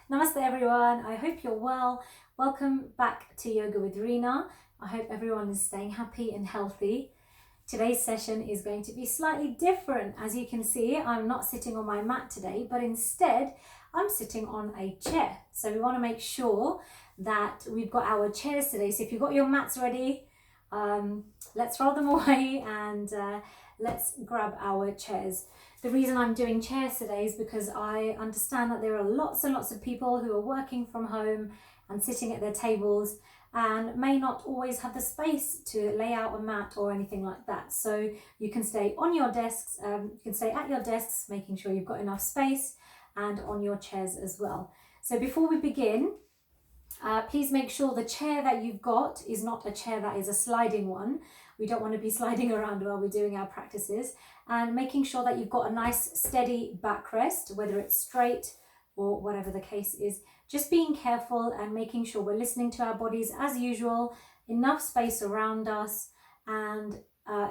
Namaste everyone, I hope you're well. Welcome back to Yoga with Reena. I hope everyone is staying happy and healthy. Today's session is going to be slightly different. As you can see, I'm not sitting on my mat today, but instead I'm sitting on a chair. So we want to make sure that we've got our chairs today. So if you've got your mats ready, let's roll them away and let's grab our chairs. The reason I'm doing chairs today is because I understand that there are lots and lots of people who are working from home and sitting at their tables and may not always have the space to lay out a mat or anything like that. So you can stay on your desks, you can stay at your desks, making sure you've got enough space, and on your chairs as well. So before we begin, please make sure the chair that you've got is not a chair that is a sliding one. We don't want to be sliding around while we're doing our practices, and making sure that you've got a nice steady backrest, whether it's straight or whatever the case is. Just being careful and making sure we're listening to our bodies as usual, enough space around us, and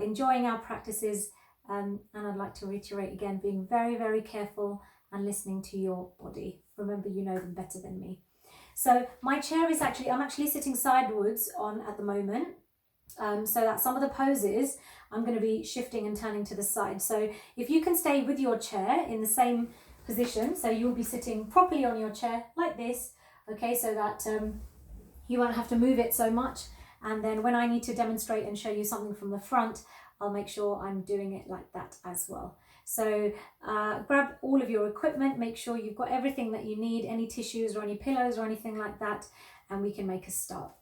enjoying our practices. And I'd like to reiterate again, being very, very careful and listening to your body. Remember, you know them better than me. So my chair is I'm actually sitting sideways on at the moment, so that some of the poses I'm going to be shifting and turning to the side. So if you can stay with your chair in the same position, so you'll be sitting properly on your chair like this, okay, so that you won't have to move it so much. And then when I need to demonstrate and show you something from the front, I'll make sure I'm doing it like that as well. So grab all of your equipment, make sure you've got everything that you need, any tissues or any pillows or anything like that, and we can make a start.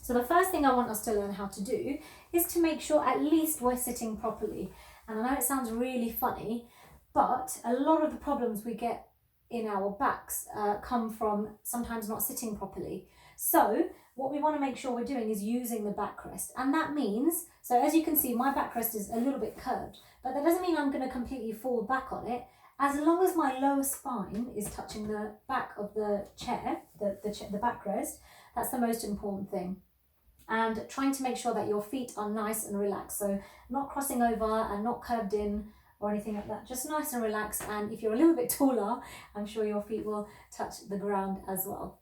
So the first thing I want us to learn how to do is to make sure at least we're sitting properly. And I know it sounds really funny, but a lot of the problems we get in our backs come from sometimes not sitting properly. So what we want to make sure we're doing is using the backrest. And that means, so as you can see, my backrest is a little bit curved, but that doesn't mean I'm going to completely fall back on it. As long as my lower spine is touching the back of the chair, the backrest, that's the most important thing. And trying to make sure that your feet are nice and relaxed. So not crossing over and not curved in or anything like that, just nice and relaxed. And if you're a little bit taller, I'm sure your feet will touch the ground as well.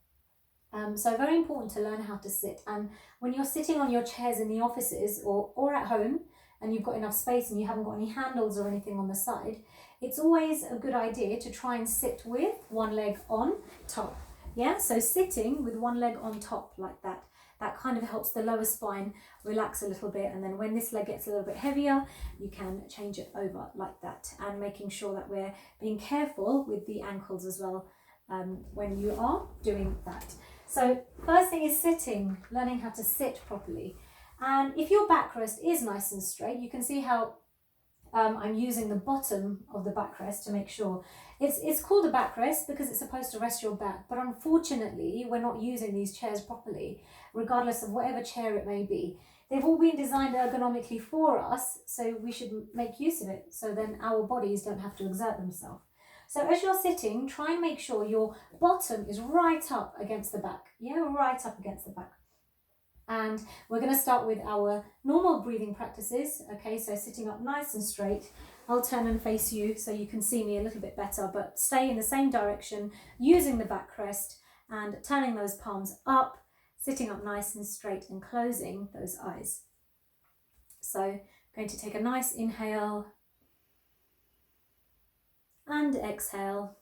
So very important to learn how to sit. And when you're sitting on your chairs in the offices or at home and you've got enough space and you haven't got any handles or anything on the side, it's always a good idea to try and sit with one leg on top. Yeah, so sitting with one leg on top like that. That kind of helps the lower spine relax a little bit, and then when this leg gets a little bit heavier, you can change it over like that, and making sure that we're being careful with the ankles as well when you are doing that. So first thing is sitting, learning how to sit properly. And if your backrest is nice and straight, you can see how I'm using the bottom of the backrest to make sure. It's called a backrest because it's supposed to rest your back, but unfortunately we're not using these chairs properly, regardless of whatever chair it may be. They've all been designed ergonomically for us, so we should make use of it, so then our bodies don't have to exert themselves. So as you're sitting, try and make sure your bottom is right up against the back. Yeah, right up against the back. And we're going to start with our normal breathing practices. Okay, so sitting up nice and straight. I'll turn and face you so you can see me a little bit better, but stay in the same direction, using the backrest and turning those palms up, sitting up nice and straight and closing those eyes. So I'm going to take a nice inhale and exhale.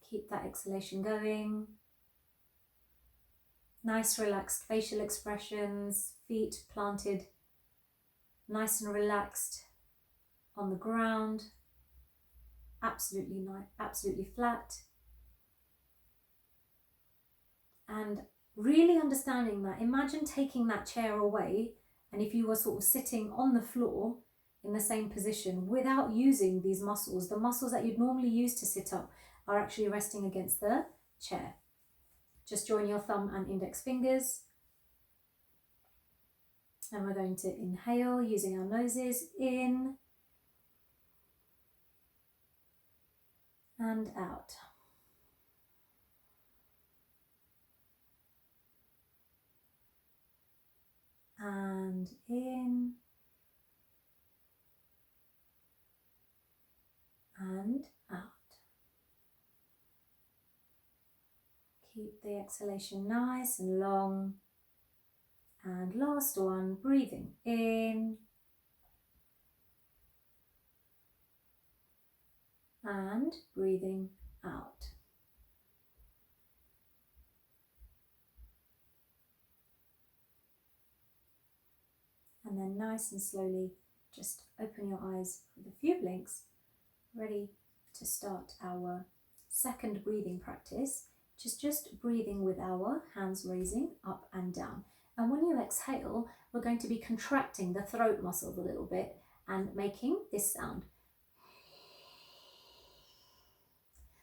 Keep that exhalation going. Nice relaxed facial expressions, feet planted nice and relaxed on the ground, absolutely nice, absolutely flat. And really understanding that, imagine taking that chair away, and if you were sort of sitting on the floor in the same position without using these muscles, the muscles that you'd normally use to sit up are actually resting against the chair. Just join your thumb and index fingers. And we're going to inhale using our noses in and out. And in and out. Keep the exhalation nice and long. And last one, breathing in. And breathing out. And then nice and slowly, just open your eyes with a few blinks, ready to start our second breathing practice, which is just breathing with our hands raising up and down. And when you exhale, we're going to be contracting the throat muscles a little bit and making this sound.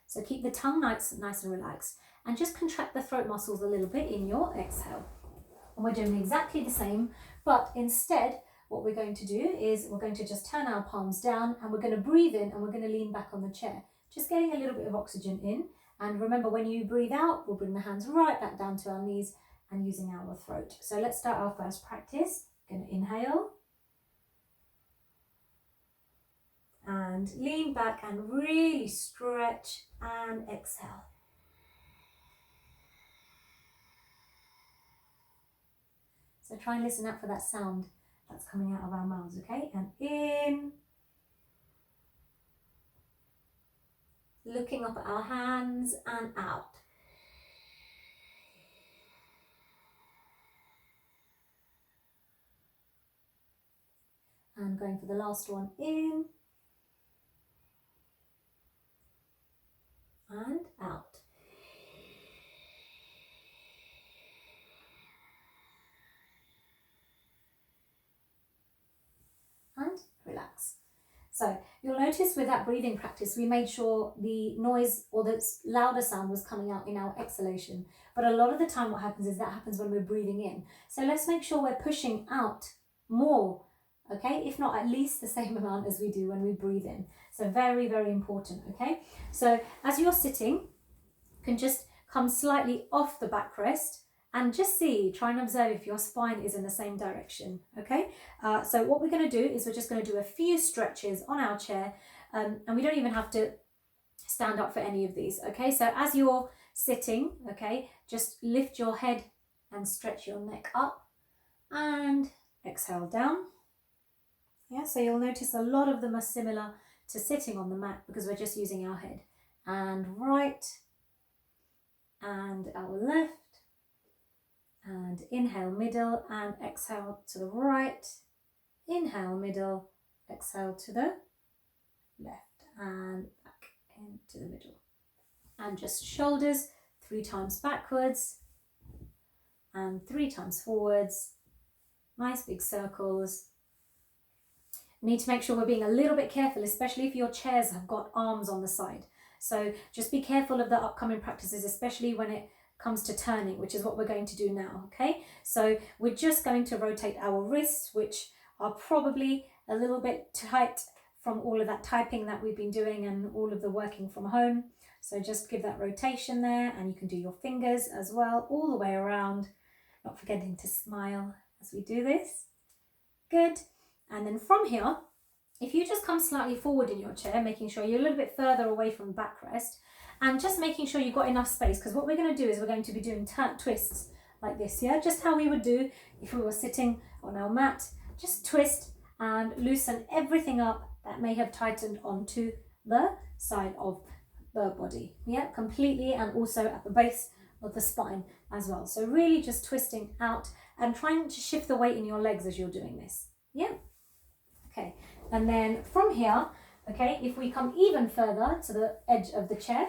So keep the tongue nice and relaxed and just contract the throat muscles a little bit in your exhale. And we're doing exactly the same, but instead what we're going to do is we're going to just turn our palms down and we're going to breathe in and we're going to lean back on the chair, just getting a little bit of oxygen in. And remember, when you breathe out, we'll bring the hands right back down to our knees and using our throat. So let's start our first practice. Going to inhale and lean back and really stretch and exhale. So try and listen out for that sound that's coming out of our mouths, okay? And in, looking up at our hands and out. And going for the last one, in and out. And relax. So you'll notice with that breathing practice, we made sure the noise or the louder sound was coming out in our exhalation. But a lot of the time what happens is that happens when we're breathing in. So let's make sure we're pushing out more, okay? If not at least the same amount as we do when we breathe in. So very, very important, okay? So as you're sitting, you can just come slightly off the backrest and just try and observe if your spine is in the same direction, okay? So what we're going to do is we're just going to do a few stretches on our chair, and we don't even have to stand up for any of these, okay? So as you're sitting, okay, just lift your head and stretch your neck up and exhale down. Yeah, so you'll notice a lot of them are similar to sitting on the mat because we're just using our head. And right and our left. And inhale middle and exhale to the right. Inhale middle, exhale to the left and back into the middle. And just shoulders 3 times backwards and 3 times forwards. Nice big circles. We need to make sure we're being a little bit careful, especially if your chairs have got arms on the side. So just be careful of the upcoming practices, especially when it comes to turning, which is what we're going to do now, okay? So we're just going to rotate our wrists, which are probably a little bit tight from all of that typing that we've been doing and all of the working from home. So just give that rotation there, and you can do your fingers as well, all the way around, not forgetting to smile as we do this. Good. And then from here, if you just come slightly forward in your chair, making sure you're a little bit further away from the backrest, and just making sure you've got enough space, because what we're going to do is we're going to be doing twists like this, yeah? Just how we would do if we were sitting on our mat. Just twist and loosen everything up that may have tightened onto the side of the body, yeah? Completely, and also at the base of the spine as well. So really just twisting out and trying to shift the weight in your legs as you're doing this, yeah? Okay, and then from here, okay, if we come even further to the edge of the chair,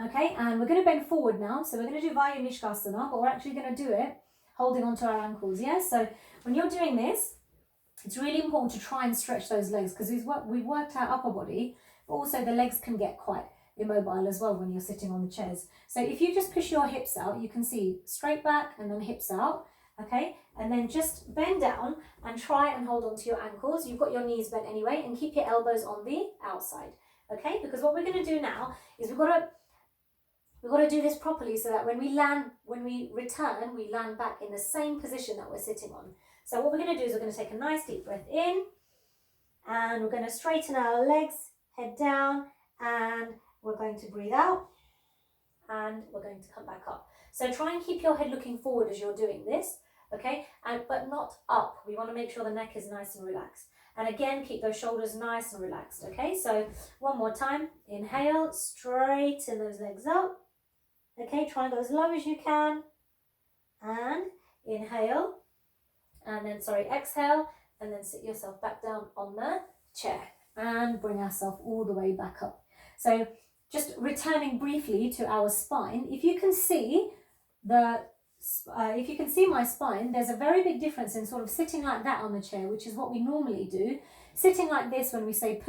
okay, and we're going to bend forward now. So we're going to do Vaya Nishkasana, but we're actually going to do it holding onto our ankles, yeah? So when you're doing this, it's really important to try and stretch those legs, because we've worked our upper body, but also the legs can get quite immobile as well when you're sitting on the chairs. So if you just push your hips out, you can see straight back and then hips out, okay? And then just bend down and try and hold onto your ankles. You've got your knees bent anyway, and keep your elbows on the outside, okay? Because what we're going to do now is we've got to do this properly so that when we return, we land back in the same position that we're sitting on. So what we're going to do is we're going to take a nice deep breath in, and we're going to straighten our legs, head down, and we're going to breathe out. and we're going to come back up. So try and keep your head looking forward as you're doing this, okay? But not up. We want to make sure the neck is nice and relaxed. And again, keep those shoulders nice and relaxed, okay? So one more time. Inhale, straighten those legs up. Okay, try and go as low as you can. And inhale. And then, exhale. And then sit yourself back down on the chair. And bring ourselves all the way back up. So just returning briefly to our spine. If you can see my spine, there's a very big difference in sort of sitting like that on the chair, which is what we normally do. Sitting like this when we say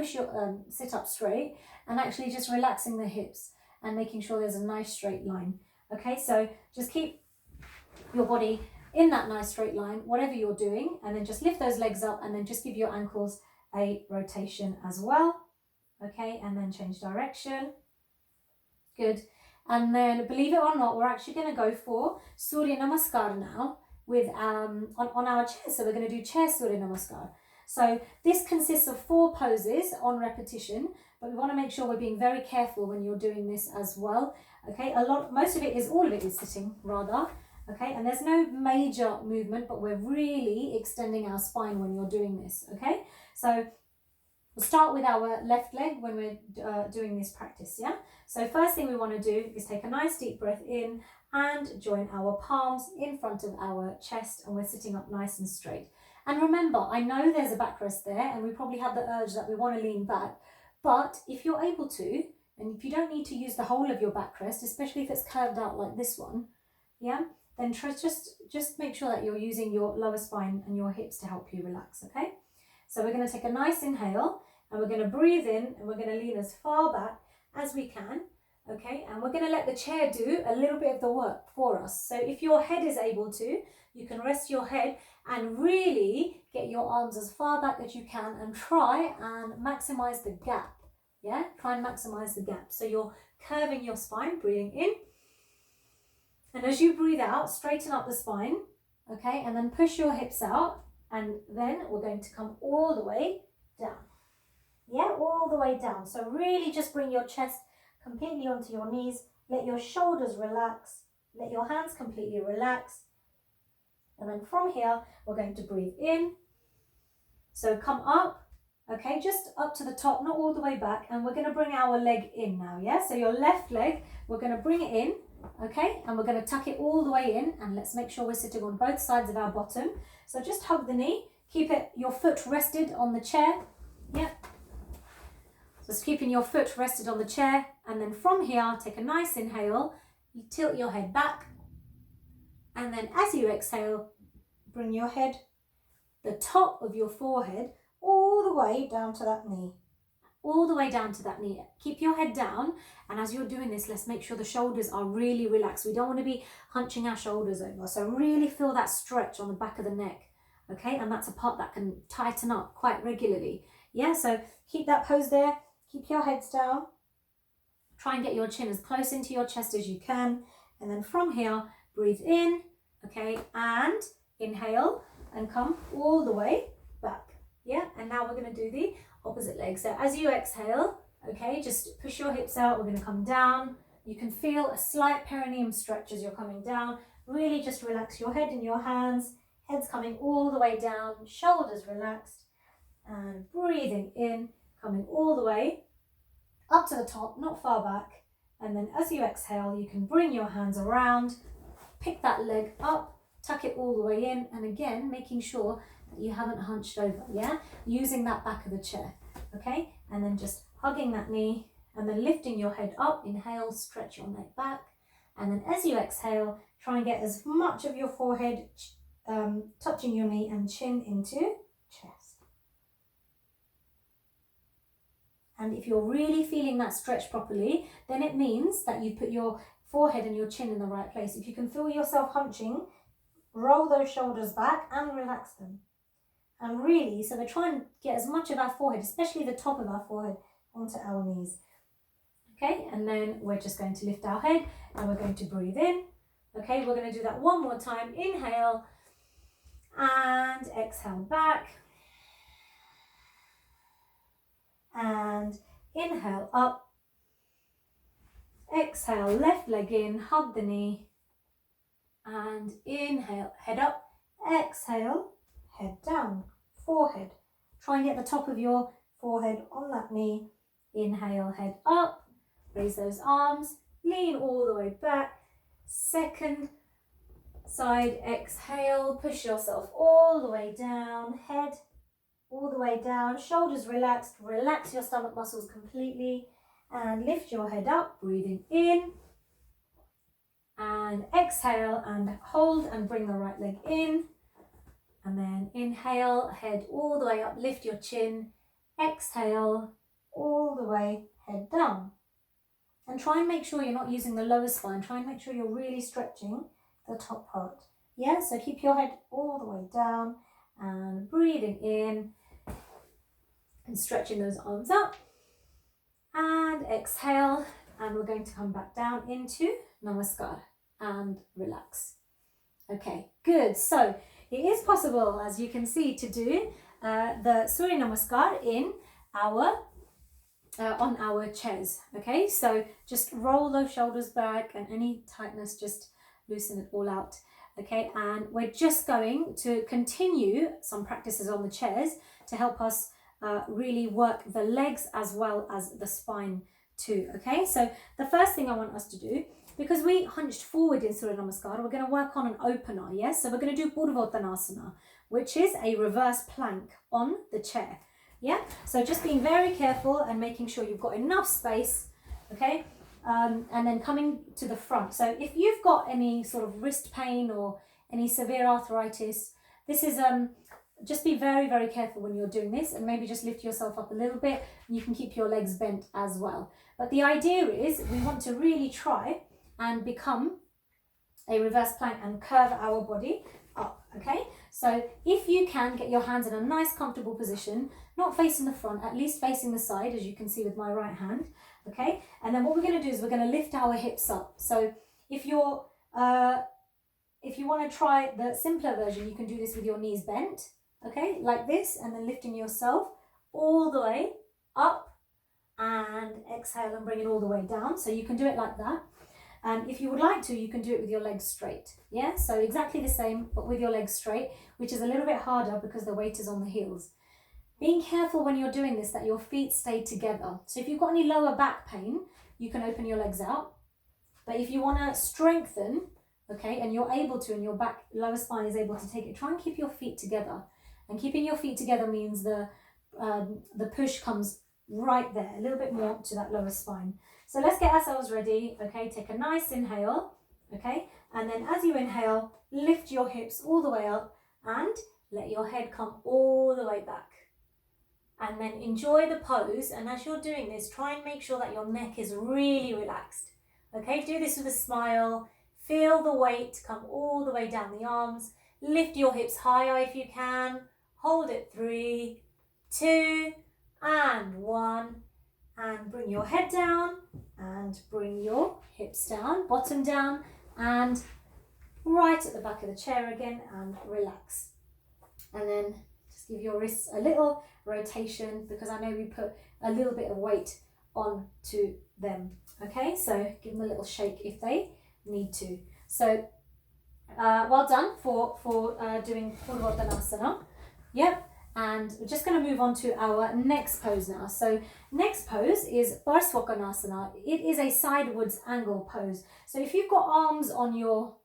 sit up straight, and actually just relaxing the hips and making sure there's a nice straight line. Okay, so just keep your body in that nice straight line, whatever you're doing, and then just lift those legs up and then just give your ankles a rotation as well. Okay, and then change direction. Good. And then, believe it or not, we're actually going to go for Surya Namaskar now with on our chair. So we're going to do chair Surya Namaskar. So this consists of 4 poses on repetition, but we want to make sure we're being very careful when you're doing this as well. Okay, all of it is sitting rather. Okay, and there's no major movement, but we're really extending our spine when you're doing this. Okay, so we'll start with our left leg when we're doing this practice, yeah? So first thing we want to do is take a nice deep breath in and join our palms in front of our chest, and we're sitting up nice and straight. And remember, I know there's a backrest there and we probably have the urge that we want to lean back, but if you're able to, and if you don't need to use the whole of your backrest, especially if it's curved out like this one, yeah, then just make sure that you're using your lower spine and your hips to help you relax, okay? So we're going to take a nice inhale and we're going to breathe in and we're going to lean as far back as we can, okay? And we're going to let the chair do a little bit of the work for us. So if your head is able to, you can rest your head and really get your arms as far back as you can and try and maximize the gap, yeah? Try and maximize the gap. So you're curving your spine, breathing in. And as you breathe out, straighten up the spine, okay? And then push your hips out. And then we're going to come all the way down. Yeah, all the way down. So really just bring your chest completely onto your knees. Let your shoulders relax. Let your hands completely relax. And then from here, we're going to breathe in. So come up, okay, just up to the top, not all the way back. And we're going to bring our leg in now, yeah? So your left leg, we're going to bring it in, okay? And we're going to tuck it all the way in. And let's make sure we're sitting on both sides of our bottom. So just hug the knee. Keep your foot rested on the chair. Yeah. So just keeping your foot rested on the chair. And then from here, take a nice inhale. You tilt your head back. And then as you exhale, bring your head, the top of your forehead, all the way down to that knee. All the way down to that knee. Keep your head down. And as you're doing this, let's make sure the shoulders are really relaxed. We don't want to be hunching our shoulders over. So really feel that stretch on the back of the neck. Okay, and that's a part that can tighten up quite regularly. Yeah, so keep that pose there. Keep your heads down. Try and get your chin as close into your chest as you can. And then from here, breathe in, okay, and inhale and come all the way back. Yeah, and now we're going to do the opposite leg. So as you exhale, okay, just push your hips out. We're going to come down. You can feel a slight perineum stretch as you're coming down. Really just relax your head in your hands. Head's coming all the way down, shoulders relaxed, and breathing in, coming all the way up to the top, not far back. And then as you exhale, you can bring your hands around, pick that leg up, tuck it all the way in, and again, making sure that you haven't hunched over, yeah? Using that back of the chair, okay? And then just hugging that knee, and then lifting your head up, inhale, stretch your neck back. And then as you exhale, try and get as much of your forehead touching your knee and chin into chest. And if you're really feeling that stretch properly, then it means that you put your forehead and your chin in the right place. If you can feel yourself hunching, roll those shoulders back and relax them. And really, so we're trying to get as much of our forehead, especially the top of our forehead, onto our knees. Okay, and then we're just going to lift our head and we're going to breathe in. Okay, we're going to do that one more time. Inhale. And exhale back. And inhale up. exhale, left leg in, hug the knee, and inhale, head up, exhale, head down, forehead. Try and get the top of your forehead on that knee. Inhale, head up, raise those arms, lean all the way back. Second side, exhale, push yourself all the way down, head all the way down, shoulders relaxed, relax your stomach muscles completely, and lift your head up, breathing in, and exhale, and hold and bring the right leg in, and then inhale, head all the way up, lift your chin, exhale, all the way, head down. And try and make sure you're not using the lower spine, try and make sure you're really stretching the top part. Yeah, so keep your head all the way down and breathing in and stretching those arms up, and exhale, and we're going to come back down into Namaskar and relax. Okay, good. So it is possible, as you can see, to do the Surya Namaskar in our on our chairs. Okay, so just roll those shoulders back, and any tightness, just loosen it all out. Okay, and we're just going to continue some practices on the chairs to help us really work the legs as well as the spine too. Okay, so the first thing I want us to do, because we hunched forward in Surya Namaskar, we're going to work on an opener. Yes, so we're going to do Purvottanasana, which is a reverse plank on the chair. Yeah, so just being very careful and making sure you've got enough space. Okay, and then coming to the front. So if you've got any sort of wrist pain or any severe arthritis, this is just be very, very careful when you're doing this, and maybe just lift yourself up a little bit. You can keep your legs bent as well. But the idea is we want to really try and become a reverse plank and curve our body up. Okay, so if you can get your hands in a nice comfortable position, not facing the front, at least facing the side, as you can see with my right hand. Okay, and then what we're going to do is we're going to lift our hips up. So if you're if you want to try the simpler version, you can do this with your knees bent. Okay, like this, and then lifting yourself all the way up, and exhale and bring it all the way down. So you can do it like that. And if you would like to, you can do it with your legs straight. Yeah, so exactly the same, but with your legs straight, which is a little bit harder because the weight is on the heels. Being careful when you're doing this that your feet stay together. So if you've got any lower back pain, you can open your legs out. But if you want to strengthen, okay, and you're able to, and your back lower spine is able to take it, try and keep your feet together. And keeping your feet together means the push comes right there, a little bit more to that lower spine. So let's get ourselves ready. Okay, take a nice inhale. Okay, and then as you inhale, lift your hips all the way up and let your head come all the way back. And then enjoy the pose. And as you're doing this, try and make sure that your neck is really relaxed. Okay, do this with a smile. Feel the weight come all the way down the arms. Lift your hips higher if you can. Hold it 3, 2, and 1. And bring your head down and bring your hips down, bottom down, and right at the back of the chair again, and relax. And then just give your wrists a little rotation, because I know we put a little bit of weight onto them. Okay, so give them a little shake if they need to. So well done for doing Purvottanasana. Yep, and we're just going to move on to our next pose now. So next pose is Parsvakonasana. It is a sidewards angle pose. So if you've got arms on your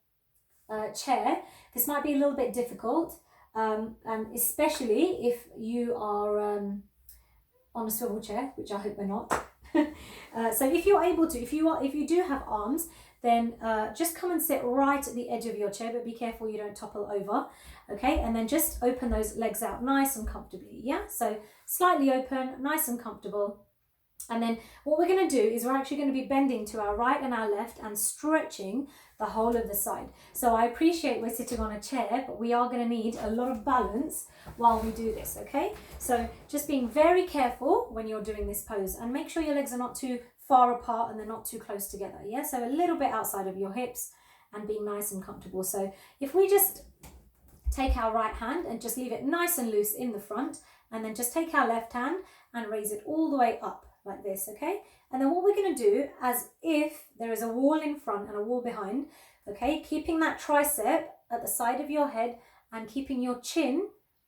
chair, this might be a little bit difficult, and especially if you are on a swivel chair, which I hope we're not. So if you're able to, if you do have arms, then just come and sit right at the edge of your chair, but be careful you don't topple over. Okay, and then just open those legs out nice and comfortably. Yeah, so slightly open, nice and comfortable. And then what we're going to do is we're actually going to be bending to our right and our left and stretching the whole of the side. So I appreciate we're sitting on a chair, but we are going to need a lot of balance while we do this, okay? So just being very careful when you're doing this pose, and make sure your legs are not too far apart and they're not too close together, yeah? So a little bit outside of your hips and being nice and comfortable. So if we just take our right hand and just leave it nice and loose in the front, and then just take our left hand and raise it all the way up like this, okay? And then what we're going to do, as if there is a wall in front and a wall behind, okay, keeping that tricep at the side of your head and keeping your chin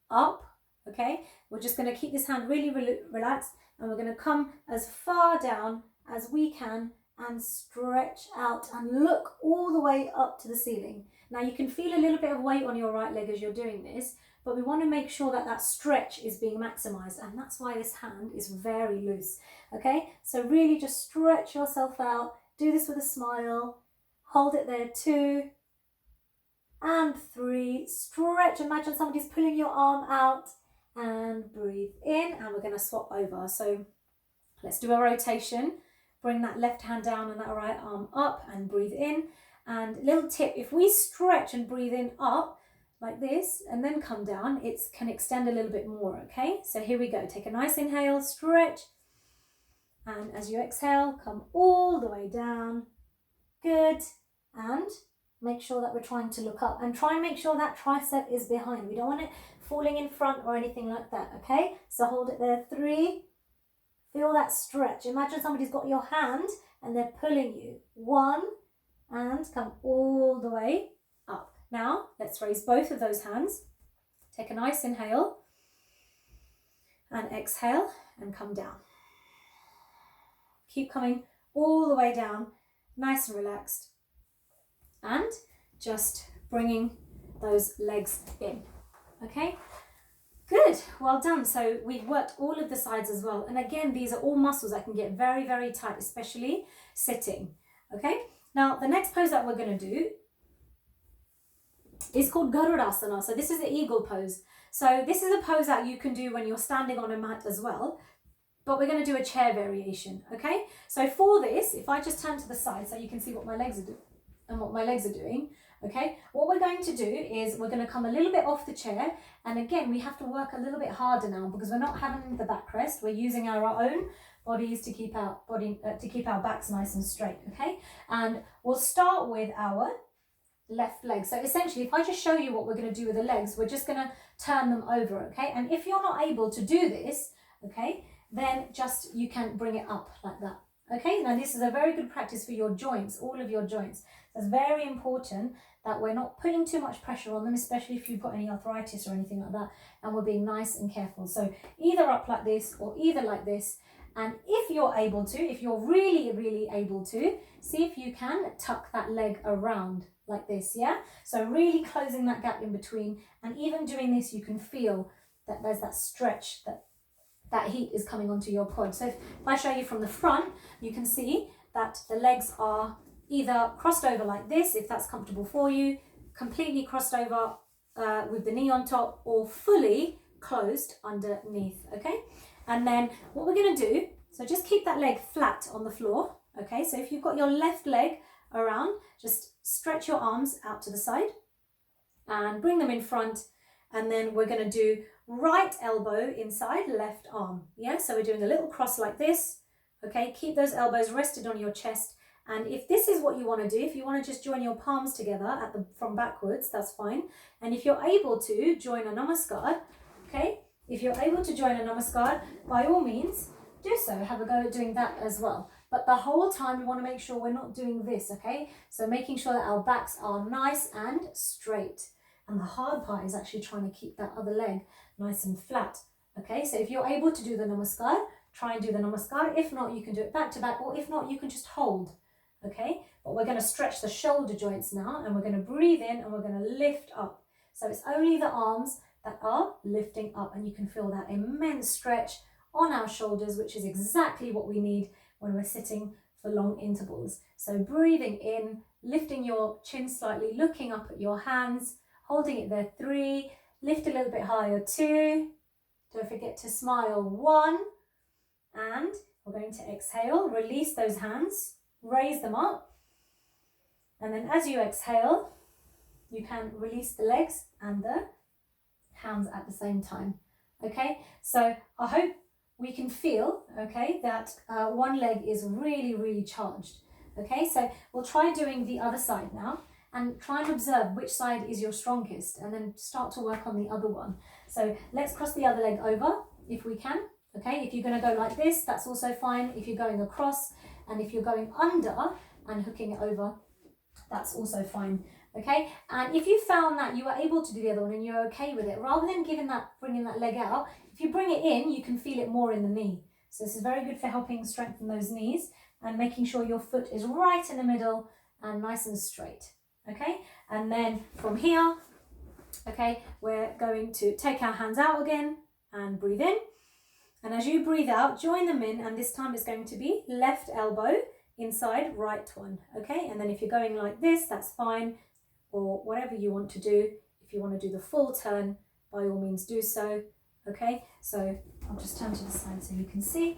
up, okay? We're just going to keep this hand really relaxed, and we're going to come as far down as we can and stretch out and look all the way up to the ceiling. Now you can feel a little bit of weight on your right leg as you're doing this, but we want to make sure that that stretch is being maximized, and that's why this hand is very loose, okay? So really just stretch yourself out. Do this with a smile. Hold it there, 2 and 3. Stretch. Imagine somebody's pulling your arm out, and breathe in, and we're going to swap over. So let's do a rotation. Bring that left hand down and that right arm up, and breathe in. And little tip, if we stretch and breathe in up like this and then come down, it can extend a little bit more, okay? So here we go. Take a nice inhale, stretch. And as you exhale, come all the way down. Good. And make sure that we're trying to look up, and try and make sure that tricep is behind. We don't want it falling in front or anything like that, okay? So hold it there, 3. Feel that stretch. Imagine somebody's got your hand and they're pulling you. 1, and come all the way up. Now, let's raise both of those hands. Take a nice inhale and exhale and come down. Keep coming all the way down, nice and relaxed. And just bringing those legs in, okay? Good, well done. So we've worked all of the sides as well. And again, these are all muscles that can get very, very tight, especially sitting, okay? Now, the next pose that we're going to do is called Garudasana. So this is the eagle pose. So this is a pose that you can do when you're standing on a mat as well, but we're going to do a chair variation, okay? So for this, if I just turn to the side so you can see what my legs are doing and what my legs are doing, okay? What we're going to do is we're going to come a little bit off the chair, and again, we have to work a little bit harder now because we're not having the backrest. We're using our own bodies to keep our backs nice and straight, okay? And we'll start with our left leg. So essentially, if I just show you what we're going to do with the legs, we're just going to turn them over, okay? And if you're not able to do this, okay, then just you can bring it up like that, okay? Now this is a very good practice for your joints, all of your joints. So it's very important that we're not putting too much pressure on them, especially if you've got any arthritis or anything like that, and we're being nice and careful. So either up like this or either like this. And if you're able to, if you're really, really able to, see if you can tuck that leg around like this, yeah? So really closing that gap in between, and even doing this, you can feel that there's that stretch, that heat is coming onto your quad. So if I show you from the front, you can see that the legs are either crossed over like this, if that's comfortable for you, completely crossed over with the knee on top, or fully closed underneath, okay? And then what we're going to do, so just keep that leg flat on the floor, okay? So if you've got your left leg around, just stretch your arms out to the side and bring them in front, and then we're going to do right elbow inside left arm, yeah? So we're doing a little cross like this, okay? Keep those elbows rested on your chest, and if this is what you want to do, if you want to just join your palms together from backwards, that's fine. And if you're able to join a namaskar, okay? If you're able to join a namaskar, by all means, do so. Have a go at doing that as well. But the whole time, we want to make sure we're not doing this, okay? So making sure that our backs are nice and straight. And the hard part is actually trying to keep that other leg nice and flat, okay? So if you're able to do the namaskar, try and do the namaskar. If not, you can do it back to back, or if not, you can just hold, okay? But we're going to stretch the shoulder joints now, and we're going to breathe in, and we're going to lift up. So it's only the arms that are lifting up, and you can feel that immense stretch on our shoulders, which is exactly what we need when we're sitting for long intervals. So breathing in, lifting your chin slightly, looking up at your hands, holding it there, 3, lift a little bit higher, 2, don't forget to smile, 1, and we're going to exhale, release those hands, raise them up, and then as you exhale, you can release the legs and the hands at the same time, okay? So I hope we can feel, okay, that one leg is really, really charged, okay? So we'll try doing the other side now, and try and observe which side is your strongest, and then start to work on the other one. So let's cross the other leg over, if we can. Okay, if you're going to go like this, that's also fine. If you're going across, and if you're going under and hooking it over, that's also fine. Okay, and if you found that you were able to do the other one and you're okay with it, rather than bringing that leg out, if you bring it in, you can feel it more in the knee. So this is very good for helping strengthen those knees and making sure your foot is right in the middle and nice and straight. Okay, and then from here, okay, we're going to take our hands out again and breathe in. And as you breathe out, join them in, and this time it's going to be left elbow inside right one, okay? And then if you're going like this, that's fine, or whatever you want to do. If you want to do the full turn, by all means do so, okay? So I'll just turn to the side so you can see.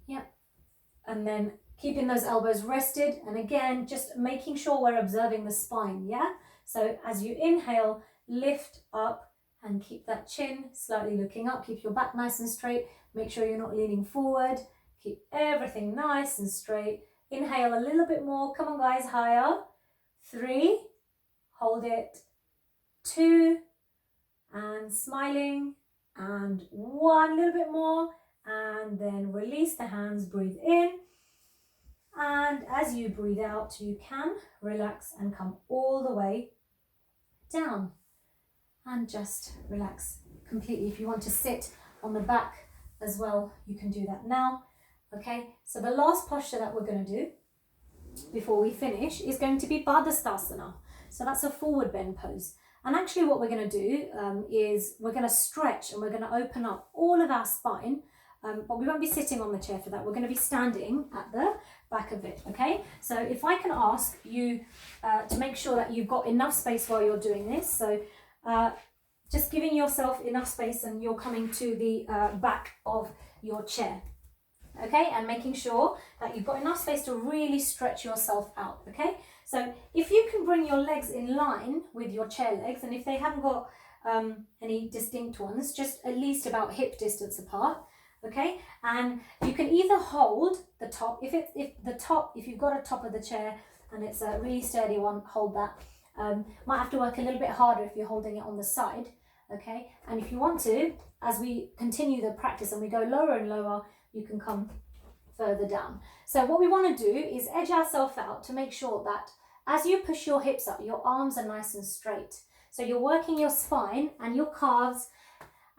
Yep. And then keeping those elbows rested, and again, just making sure we're observing the spine, yeah? So as you inhale, lift up, and keep that chin slightly looking up. Keep your back nice and straight. Make sure you're not leaning forward. Keep everything nice and straight. Inhale a little bit more. Come on, guys, higher. 3, hold it. 2, and smiling. And 1, a little bit more. And then release the hands, breathe in. And as you breathe out, you can relax and come all the way down. And just relax completely. If you want to sit on the back as well, you can do that now. Okay, so the last posture that we're going to do before we finish is going to be Padastasana. So that's a forward bend pose. And actually what we're going to do is we're going to stretch and we're going to open up all of our spine, but we won't be sitting on the chair for that. We're going to be standing at the back of it, okay? So if I can ask you to make sure that you've got enough space while you're doing this. So just giving yourself enough space and you're coming to the back of your chair, okay, and making sure that you've got enough space to really stretch yourself out, okay? So if you can bring your legs in line with your chair legs, and if they haven't got any distinct ones, just at least about hip distance apart, okay, and you can either hold the top, if you've got a top of the chair and it's a really sturdy one, hold that. Might have to work a little bit harder if you're holding it on the side, okay? And if you want to, as we continue the practice and we go lower and lower, you can come further down. So what we want to do is edge ourselves out to make sure that as you push your hips up, your arms are nice and straight. So you're working your spine and your calves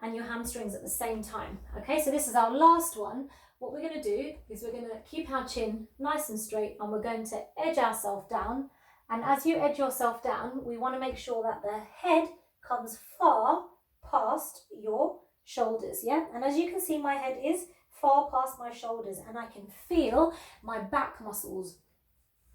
and your hamstrings at the same time, okay? So this is our last one. What we're going to do is we're going to keep our chin nice and straight and we're going to edge ourselves down. And as you edge yourself down, we want to make sure that the head comes far past your shoulders, yeah? And as you can see, my head is far past my shoulders and I can feel my back muscles,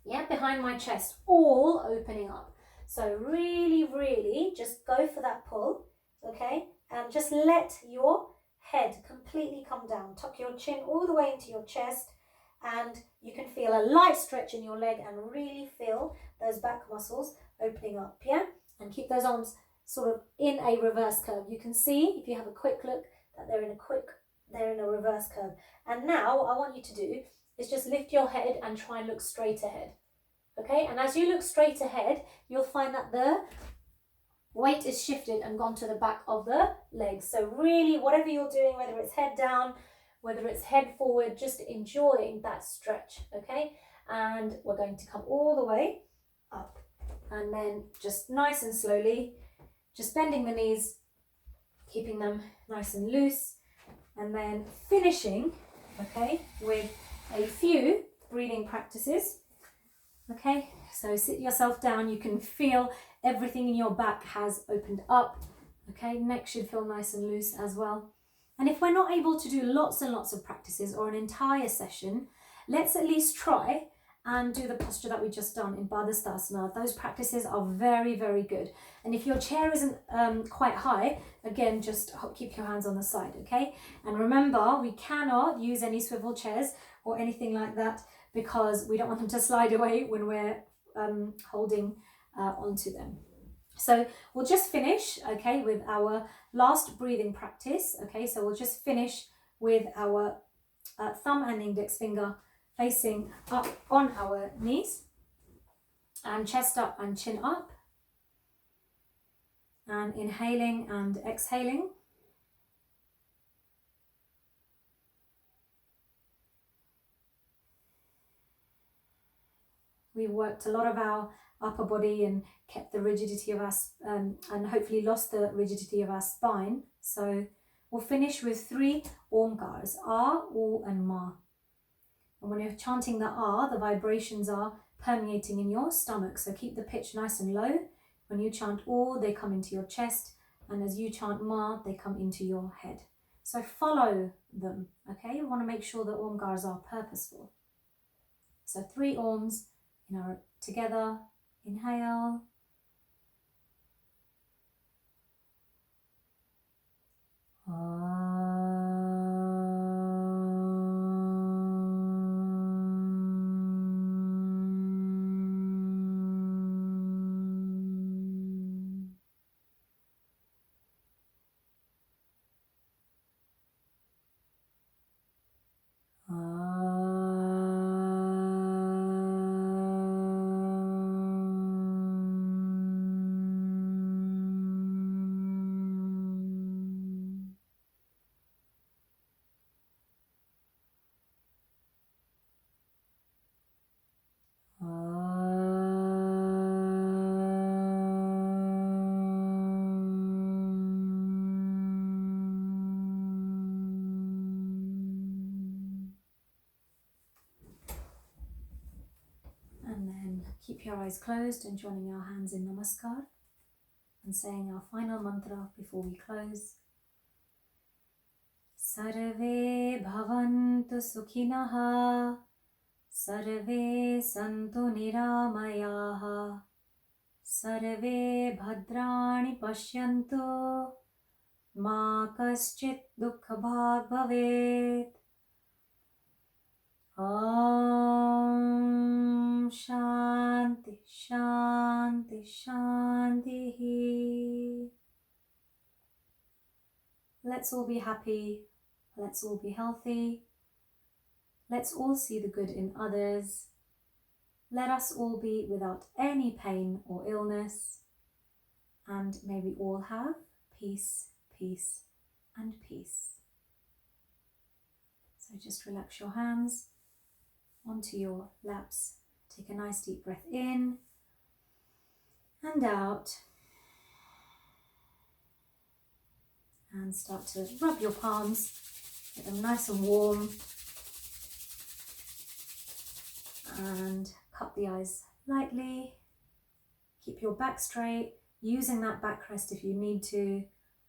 yeah, behind my chest, all opening up. So really, really just go for that pull, okay? And just let your head completely come down. Tuck your chin all the way into your chest and you can feel a light stretch in your leg and really feel those back muscles opening up, yeah? And keep those arms sort of in a reverse curve. You can see, if you have a quick look, that they're in a reverse curve. And now what I want you to do is just lift your head and try and look straight ahead, okay? And as you look straight ahead, you'll find that the weight is shifted and gone to the back of the legs. So really, whatever you're doing, whether it's head down, whether it's head forward, just enjoying that stretch, okay? And we're going to come all the way up and then just nice and slowly, just bending the knees, keeping them nice and loose, and then finishing, okay, with a few breathing practices, okay? So sit yourself down, you can feel everything in your back has opened up, okay? Neck should feel nice and loose as well. And if we're not able to do lots and lots of practices or an entire session, let's at least try and do the posture that we just done in Padastasana. Those practices are very, very good. And if your chair isn't quite high, again, just keep your hands on the side, okay? And remember, we cannot use any swivel chairs or anything like that because we don't want them to slide away when we're holding onto them. So we'll just finish, okay, with our last breathing practice, okay? So we'll just finish with our thumb and index finger facing up on our knees and chest up and chin up, and inhaling and exhaling, we've worked a lot of our upper body and kept the rigidity of our, and hopefully lost the rigidity of our spine. So we'll finish with 3 omkars, A, U and Ma. And when you're chanting the A, the vibrations are permeating in your stomach. So keep the pitch nice and low. When you chant U, they come into your chest. And as you chant Ma, they come into your head. So follow them, okay? You want to make sure that omkars are purposeful. So 3 Oms together. Inhale. And then keep your eyes closed and joining our hands in Namaskar and saying our final mantra before we close. Sarve bhavantu sukhinaha, sarve santu niramayaha, sarve bhadrani pashyantu, ma kaschit dukkha bhag bhavet. Om Shanti Shanti Shanti. Let's all be happy. Let's all be healthy. Let's all see the good in others. Let us all be without any pain or illness. And may we all have peace, peace, and peace. So just relax your hands onto your laps. Take a nice deep breath in and out. And start to rub your palms, get them nice and warm. And cup the eyes lightly. Keep your back straight, using that backrest if you need to.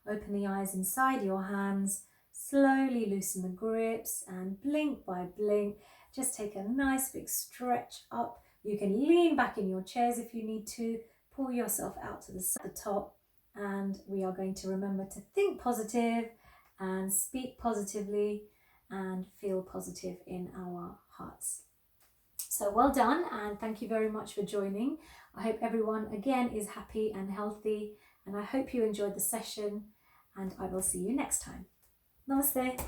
Open the eyes inside your hands. Slowly loosen the grips and blink by blink. Just take a nice big stretch up. You can lean back in your chairs if you need to. Pull yourself out to the top. And we are going to remember to think positive and speak positively and feel positive in our hearts. So well done, and thank you very much for joining. I hope everyone again is happy and healthy, and I hope you enjoyed the session, and I will see you next time. Namaste.